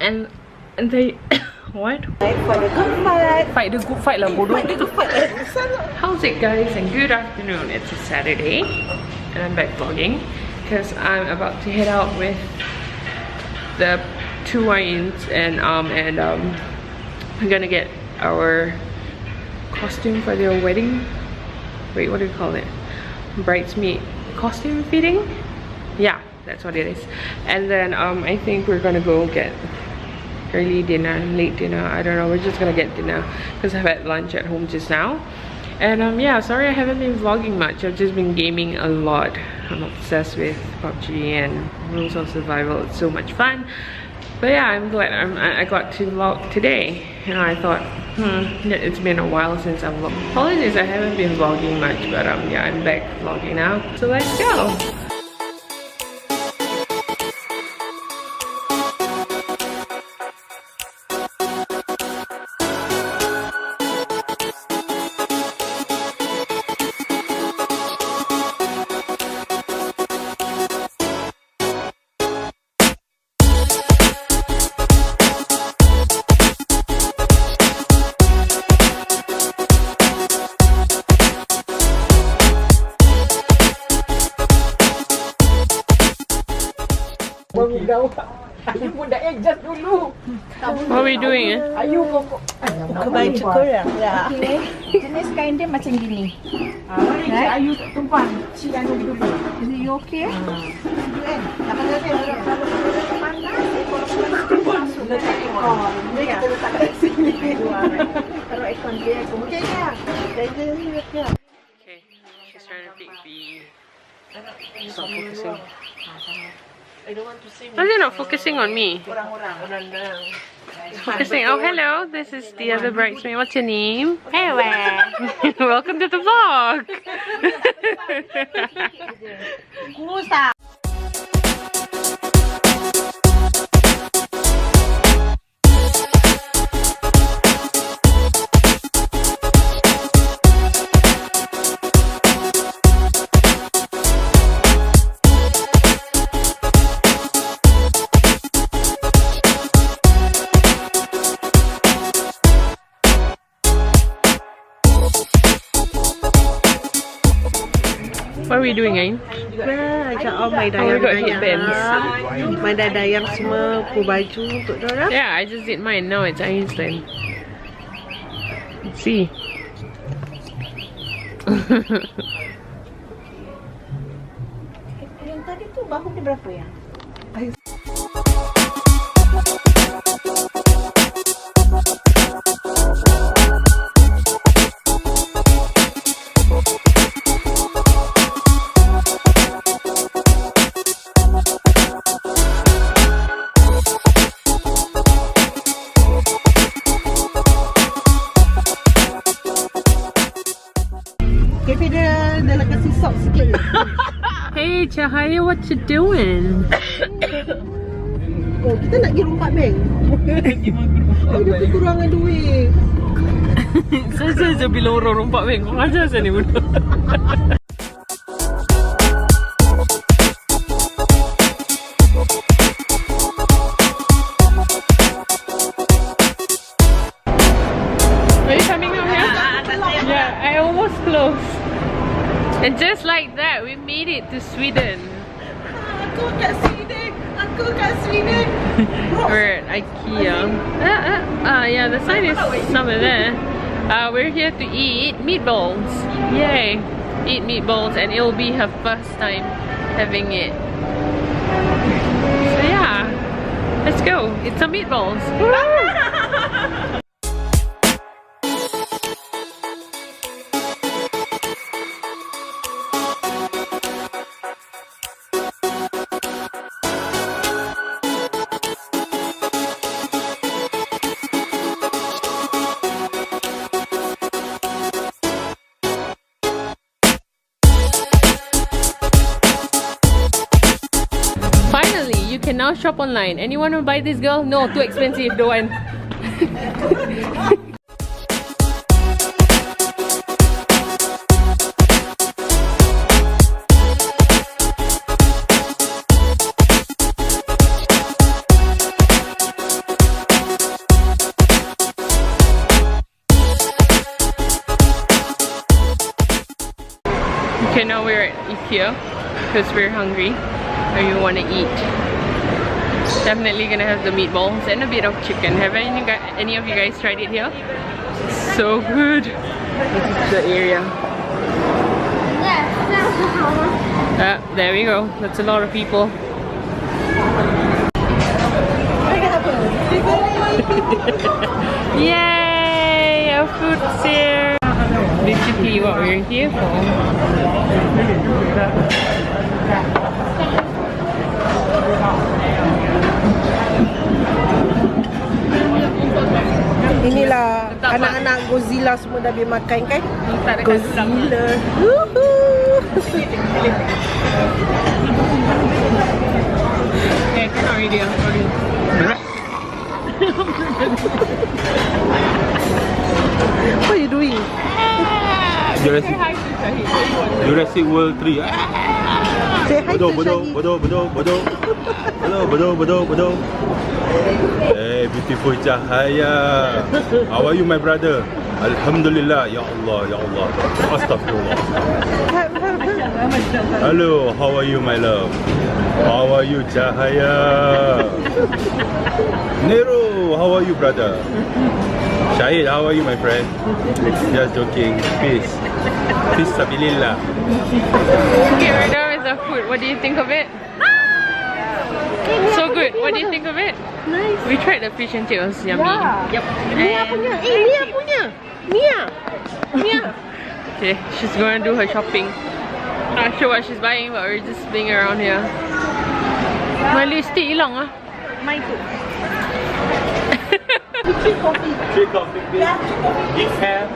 and they what? Fight for the good fight. Fight the good fight lah bodoh. Fight the good fight. How's it guys, and good afternoon. It's a Saturday and I'm back vlogging because I'm about to head out with the two wines and we're gonna get our costume for their wedding. Wait, what do you call it? Bridesmaid costume fitting? Yeah, that's what it is. And then I think we're gonna go get early dinner, late dinner, I don't know. We're just gonna get dinner because I've had lunch at home just now. And yeah, sorry I haven't been vlogging much. I've just been gaming a lot. I'm obsessed with PUBG and Rules of Survival. It's so much fun. But yeah, I'm glad I got to vlog today. You know, I thought, it's been a while since I've vlogged. Apologies, I haven't been vlogging much, but yeah, I'm back vlogging now. So let's go. What are we doing? Buka baju korang lah. Jenis kain dia macam gini. Ayu tumpan. Si Anu dulu. Is it okay? Nak kena panas. Letak ekor. Dia kita letak kat sini. Taruh ekor dia. Okey ya. Okay, she's trying to pick the... It's not focusing. I don't want to say. Why is it not focusing on me? Orang-orang. It's focusing. Oh, hello. This is the other bridesmaid. What's your name? Hello. Welcome to the vlog. Musa. What are we doing, Ain? Ajak my we got headbands. My dayang semua pukul baju untuk dorang. Yeah, I just did mine. Now it's Ain's turn. Let's see. Yang tadi tu bahu dia berapa ya? Tapi dia nak kasi sok sikit. Hey, Cahaya, what you doing? Oh, kita nak pergi rompak bank. Oh, dia kekurangan duit. Saya je bila orang rompak bank. Kau ajar saya ni bodoh. Are you coming home here? Yeah, I almost closed. And just like that, we made it to Sweden. Aku kat Sweden. We're at Ikea. Yeah, the sign is somewhere there. We're here to eat meatballs. Yay! Eat meatballs, and it'll be her first time having it. So yeah, let's go. Eat some meatballs. You can now shop online. Anyone will buy this, girl? No, too expensive. Don't want. here because we're hungry or you want to eat. Definitely gonna have the meatballs and a bit of chicken. Have any of you guys tried it here? So good. This is the area. There we go. That's a lot of people. Yay! Our food's here. Basically what we're here for. Inilah anak-anak Godzilla semua dah boleh makan kan? Godzilla. Okay, cannot already. What are you doing? Jurassic World 3. Say hi to Shaggy. Bodoh. Hey, beautiful cahaya. How are you, my brother? Alhamdulillah. Ya Allah. Astaghfirullah. Hello, how are you, my love? How are you, cahaya? Nero, how are you, brother? Syahid, how are you, my friend? Just joking. Peace sabilillah. Okay, we're done with the food. What do you think of it? So good. What do you think of it? Nice. We tried the fish and chips. Yummy. Yeah. Yep. Mia punya. Mia punya. Mia. Okay, she's going to do her shopping. Not sure what she's buying, but we're just being around here. My lipstick hilang ah. Mine too. Drink coffee, please. Ikea.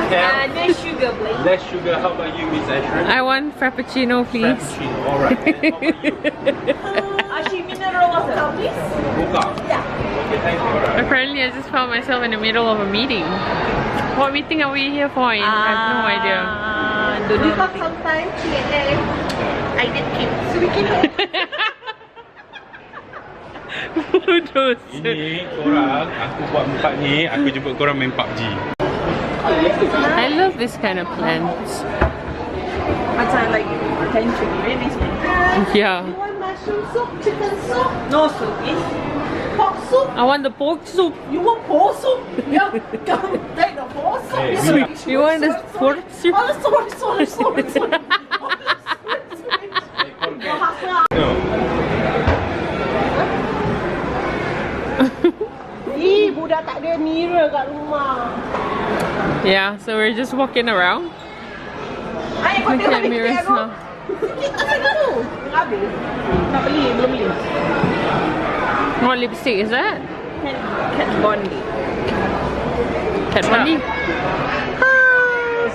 Less sugar, please. Less sugar. How about you, Miss Ashhhghzl? I want frappuccino, please. Frappuccino. Alright. Ashi mineral water, please. Mocha. Yeah. Okay, thank you. Alright. Apparently, I just found myself in the middle of a meeting. What meeting are we here for? I have no idea. Because sometimes I did keep speaking. Ini korang, aku buat empat ni, aku jemput korang main PUBG. I love this kind of plants. Macam like attention, really. Yeah. You want mushroom soup, chicken soup? No soup, pork soup? I want the pork soup. You want pork soup? Yeah, come take the pork soup. Hey, You want the pork soup? Oh, sorry. No. Ih, budak tak ada mirror kat rumah. Yeah, so we're just walking around. Ay, kau Look tengok at mirrors now. Apa tu? Habis. Tak beli, belum beli. What lipstick is that? Kat Bondi. Kat Von D.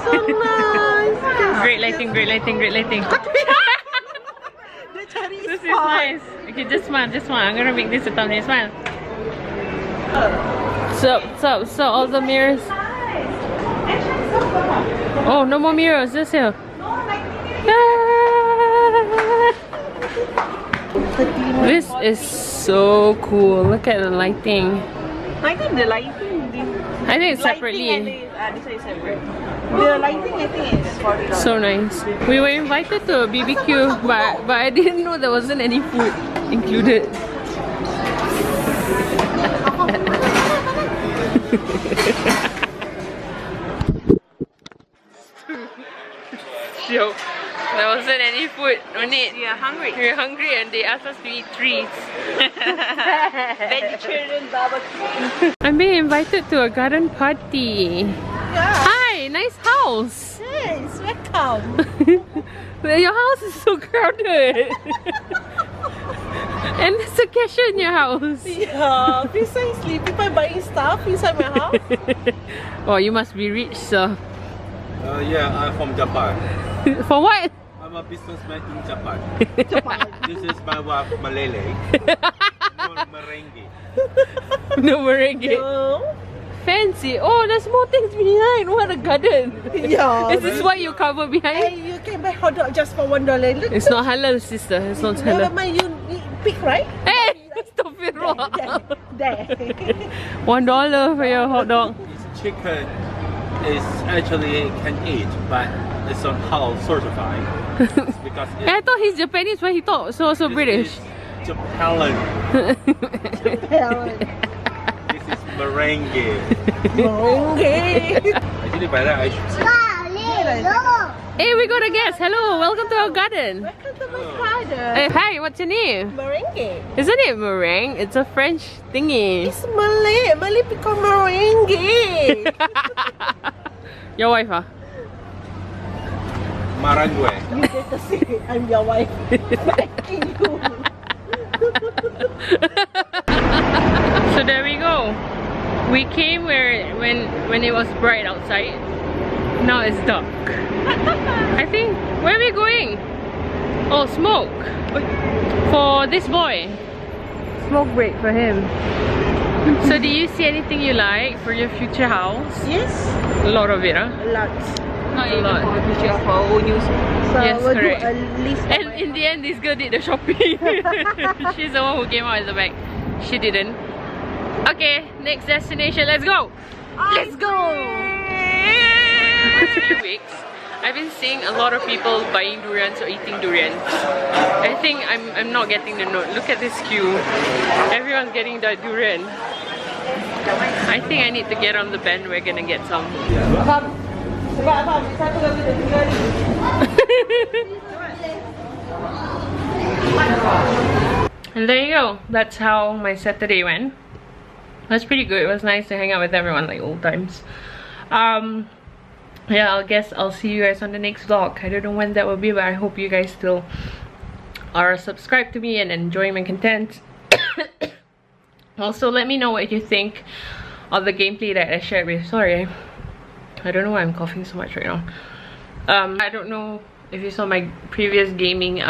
So nice. Great lighting. Dia cari This is nice. Okay, just smile. I'm gonna make this a thumbnail. Smile. So all the mirrors. Oh, no more mirrors. Just here. This is so cool. Look at the lighting. I think the lighting. I think it's separately. This is separate. The lighting, I think, is $40. So nice. We were invited to a BBQ, but I didn't know there wasn't any food included. Joke. There wasn't any food on it. We are hungry. We're hungry and they asked us to eat treats. Vegetarian barbecue. I'm being invited to a garden party. Yeah. Hi, nice house. Yes, welcome. Your house is so crowded. And there's a cashier in your house. Yeah, precisely. People buying stuff inside my house. Oh, you must be rich, sir. Yeah, I'm from Japan. For what? I'm a businessman in Japan. This is my wife, Malele. No merengue. No merengue. No. Fancy. Oh, there's more things behind. What a garden. Yeah. Is this what you cover Hey, behind? you can buy hot dog just for $1. Look. It's not halal, sister. It's not Never halal. mind, you pick, right? Hey! Stop it, There. $1 for your hot dog. This chicken is actually can eat, but it's on how certified. It's because I thought he's Japanese, but he thought so British. Japan. This is merengue. Actually, by that I should say. Hey, we got a guest. Hello, welcome to our garden. Welcome to my garden. Hi, what's your name? Merengue. Isn't it meringue? It's a French thingy. It's Malay. Malay become merengue. Your wife, huh? Marangue. You get to see it. I'm your wife. Liking you. So there we go. We came when it was bright outside. Now it's dark. I think, where are we going? Oh, smoke. For this boy. Smoke break for him. So do you see anything you like for your future house? Yes. A lot of it, huh? Lots. Not a lot. Just for our own use. So Yes, we'll correct. do a list of And in the end, this girl did the shopping. She's the one who came out at the back. She didn't. Okay, next destination. Let's go. Let's go. 3 weeks. I've been seeing a lot of people buying durians or eating durians. I think I'm not getting the note. Look at this queue. Everyone's getting the durian. I think I need to get on the bandwagon and get some. And there you go. That's how my Saturday went. That's pretty good. It was nice to hang out with everyone like old times. Yeah, I guess I'll see you guys on the next vlog. I don't know when that will be, but I hope you guys still are subscribed to me and enjoying my content. Also, let me know what you think of the gameplay that I shared with. Sorry, I don't know why I'm coughing so much right now. I don't know if you saw my previous gaming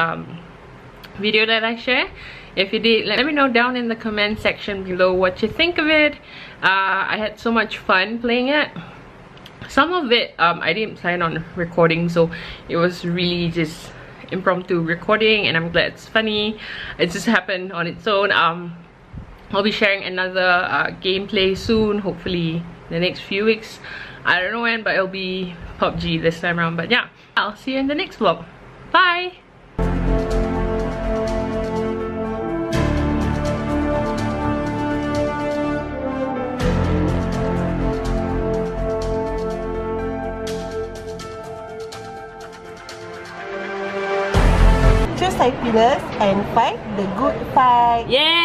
video that I shared. If you did, let me know down in the comment section below what you think of it. I had so much fun playing it. Some of it I didn't plan on recording, so it was really just impromptu recording, and I'm glad it's funny. It just happened on its own. I'll be sharing another gameplay soon, hopefully the next few weeks. I don't know when, but it'll be PUBG this time around. But yeah, I'll see you in the next vlog. Bye! Choose happiness and fight the good fight. Yeah!